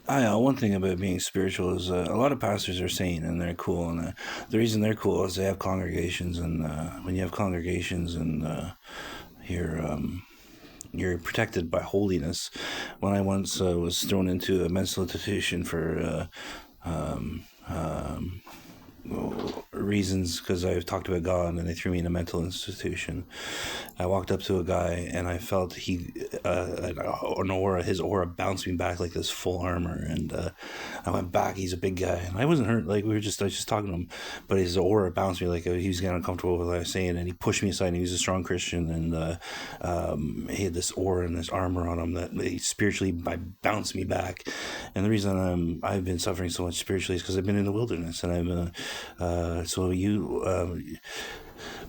One thing about being spiritual is a lot of pastors are sane and they're cool, and the reason they're cool is they have congregations, and when you have congregations and you're you're protected by holiness. When I once was thrown into a mental institution for reasons because I talked about God and they threw me in a mental institution. I walked up to a guy and I felt his aura bounced me back like this full armor, and I went back. He's a big guy, and I wasn't hurt. Like I was just talking to him, but his aura bounced me like he was getting uncomfortable with what I was saying, and he pushed me aside. And he was a strong Christian, and he had this aura and this armor on him that he spiritually bounced me back. And the reason I've been suffering so much spiritually is because I've been in the wilderness, and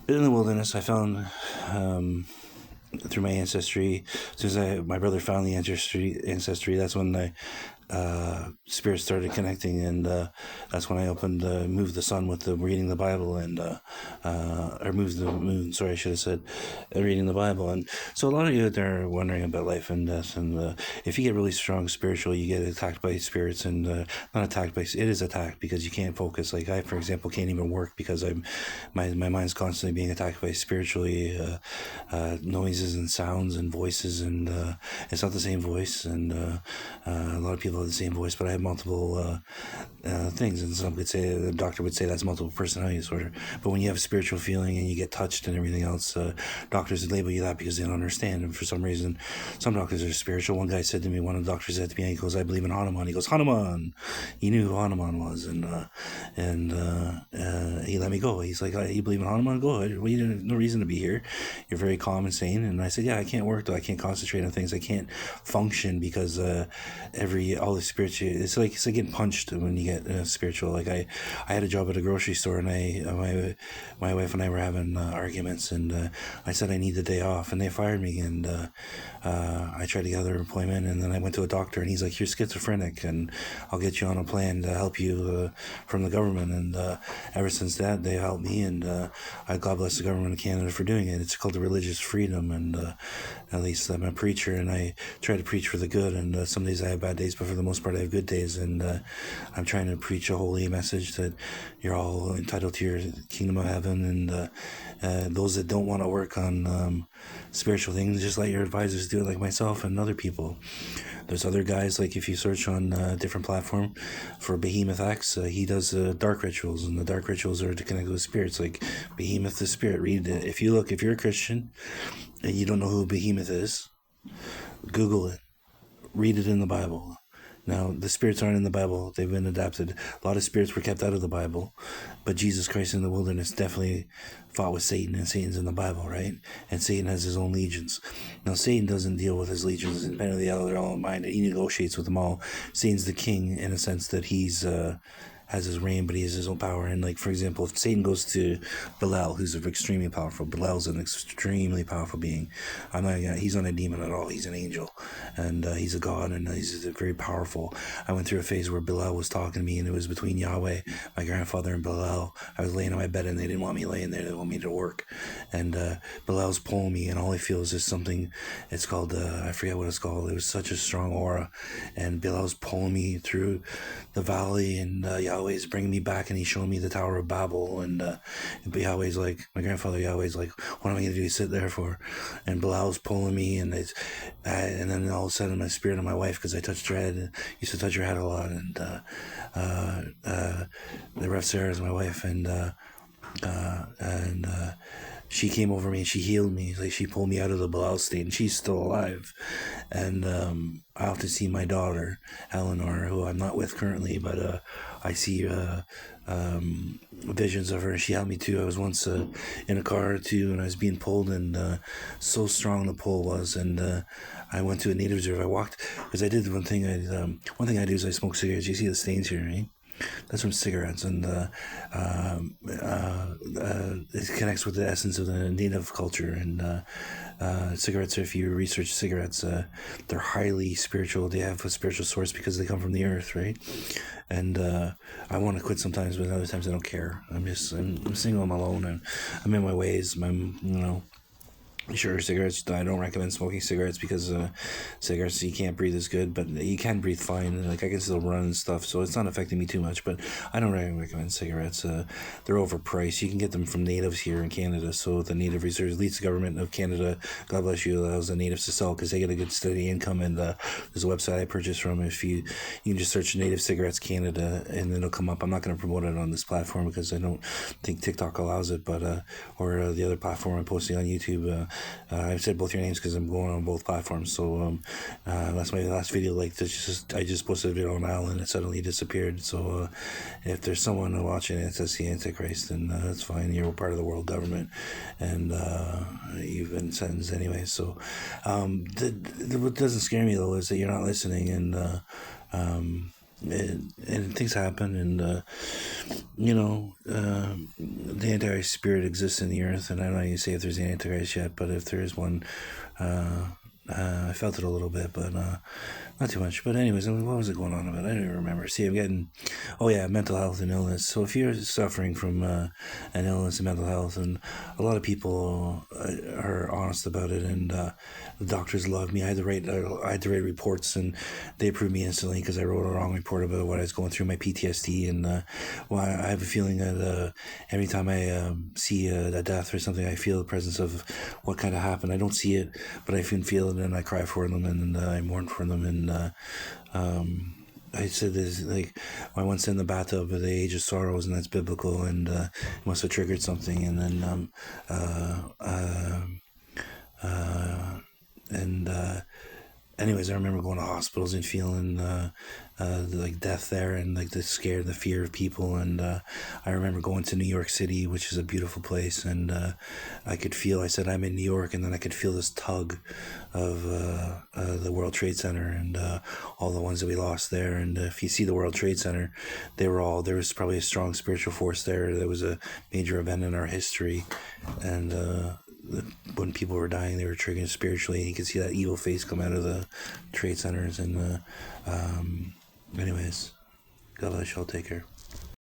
been in the wilderness. I found through my ancestry. As soon as my brother found the ancestry, that's when spirits started connecting, and that's when I moved the sun with the reading the Bible, and or moved the moon. Sorry, I should have said reading the Bible. And so a lot of you out there are wondering about life and death, and if you get really strong spiritual, you get attacked by spirits, and not attacked by, it is attacked because you can't focus. Like I, for example, can't even work because my mind's constantly being attacked by spiritually noises and sounds and voices, and it's not the same voice, and a lot of people have the same voice, but I have multiple things, and some could say, the doctor would say that's multiple personality disorder. But when you have a spiritual feeling and you get touched and everything else, doctors would label you that because they don't understand. And for some reason, some doctors are spiritual. One guy said to me, one of the doctors said to me, he goes, "I believe in Hanuman." He goes, "Hanuman." He knew who Hanuman was, and he let me go. He's like, "You believe in Hanuman? Go ahead. Well, you have no reason to be here. You're very calm and sane." And I said, "Yeah, I can't work though. I can't concentrate on things. I can't function because all the spiritual, it's like getting punched when you get spiritual. Like I had a job at a grocery store, and my wife and I were having arguments, and I said I need the day off, and they fired me, and I tried to get other employment, and then I went to a doctor, and he's like, "You're schizophrenic, and I'll get you on a plan to help you from the government." And ever since that, they helped me, and I God bless the government of Canada for doing it. It's called the religious freedom, and at least I'm a preacher, and I try to preach for the good, and some days I have bad days, but for the most part I have good days, and I'm trying to preach a holy message that you're all entitled to your kingdom of heaven, and those that don't want to work on spiritual things, just let your advisors do it, like myself and other people. There's other guys, like if you search on a different platform for Behemoth X, he does dark rituals, and the dark rituals are to connect with spirits, like Behemoth the Spirit. Read it. If you're a Christian and you don't know who Behemoth is, Google it. Read it in the Bible. Now, the spirits aren't in the Bible. They've been adapted. A lot of spirits were kept out of the Bible. But Jesus Christ in the wilderness definitely fought with Satan, and Satan's in the Bible, right? And Satan has his own legions. Now, Satan doesn't deal with his legions independently out of their own mind. He negotiates with them all. Satan's the king in a sense that he's has his reign, but he has his own power. And like, for example, if Satan goes to Belial, who's extremely powerful, Belial's an extremely powerful being. He's not a demon at all. He's an angel, and he's a god, and he's very powerful. I went through a phase where Belial was talking to me, and it was between Yahweh, my grandfather, and Belial. I was laying on my bed, and they didn't want me laying there. They want me to work. And Belial's pulling me, and all I feel is just something. It's called, I forget what it's called. It was such a strong aura, and Belial's pulling me through the valley, and Yahweh's bringing me back, and he's showing me the Tower of Babel, and Yahweh's like, my grandfather Yahweh's like, "What am I going to do? Sit there for?" And Belial's pulling me, and and then all of a sudden my spirit and my wife, because I touched her head, used to touch her head a lot, and the Rev Sarah is my wife, and she came over me and she healed me. Like, she pulled me out of the Belial state, and she's still alive. And I often see my daughter Eleanor, who I'm not with currently, but I see visions of her. She helped me too. I was once in a car too, and I was being pulled, and so strong the pull was, and I went to a native reserve. I walked, because I did one thing I do is I smoke cigarettes. You see the stains here, right? That's from cigarettes, and it connects with the essence of the native culture. And cigarettes, if you research cigarettes, they're highly spiritual. They have a spiritual source because they come from the earth, right? And I want to quit sometimes, but other times I don't care. I'm single, I'm alone, and I'm in my ways. Sure, cigarettes. I don't recommend smoking cigarettes because cigarettes you can't breathe as good, but you can breathe fine. Like I can still run and stuff, so it's not affecting me too much. But I don't really recommend cigarettes. They're overpriced. You can get them from natives here in Canada. So the Native Reserves, least government of Canada, God bless you, allows the natives to sell because they get a good steady income. And there's a website I purchased from. If you can just search Native Cigarettes Canada, and it'll come up. I'm not going to promote it on this platform because I don't think TikTok allows it, but or the other platform I'm posting on YouTube. I've said both your names because I'm going on both platforms. So that's my last video. Like this, I just posted a video on Al and it suddenly disappeared. So if there's someone watching it that's the Antichrist, then that's fine. You're part of the world government, and you've been sentenced anyway. So what doesn't scare me though is that you're not listening, and things happen, and the Antichrist spirit exists in the earth, and I don't know how you say if there's an Antichrist yet, but if there is one, I felt it a little bit, but not too much. But anyways, what was it going on about? I don't even remember. See, I'm getting, mental health and illness. So if you're suffering from an illness and mental health, and a lot of people are honest about it, and the doctors love me. I had to write reports, and they approved me instantly because I wrote a wrong report about what I was going through, my PTSD, and I have a feeling that every time I see a death or something, I feel the presence of what kind of happened. I don't see it, but I can feel it, and I cry for them, and I mourn for them, and I said this, like, I once said in the bathtub of the age of sorrows, and that's biblical, and it must have triggered something, and then anyways, I remember going to hospitals and feeling like death there, and like the fear of people. And I remember going to New York City, which is a beautiful place, and I could feel. I said I'm in New York, and then I could feel this tug of the World Trade Center and all the ones that we lost there. And if you see the World Trade Center, there was probably a strong spiritual force there. There was a major event in our history, and when people were dying, they were triggered spiritually. You could see that evil face come out of the trade centers. And anyways, God bless you all. Take care.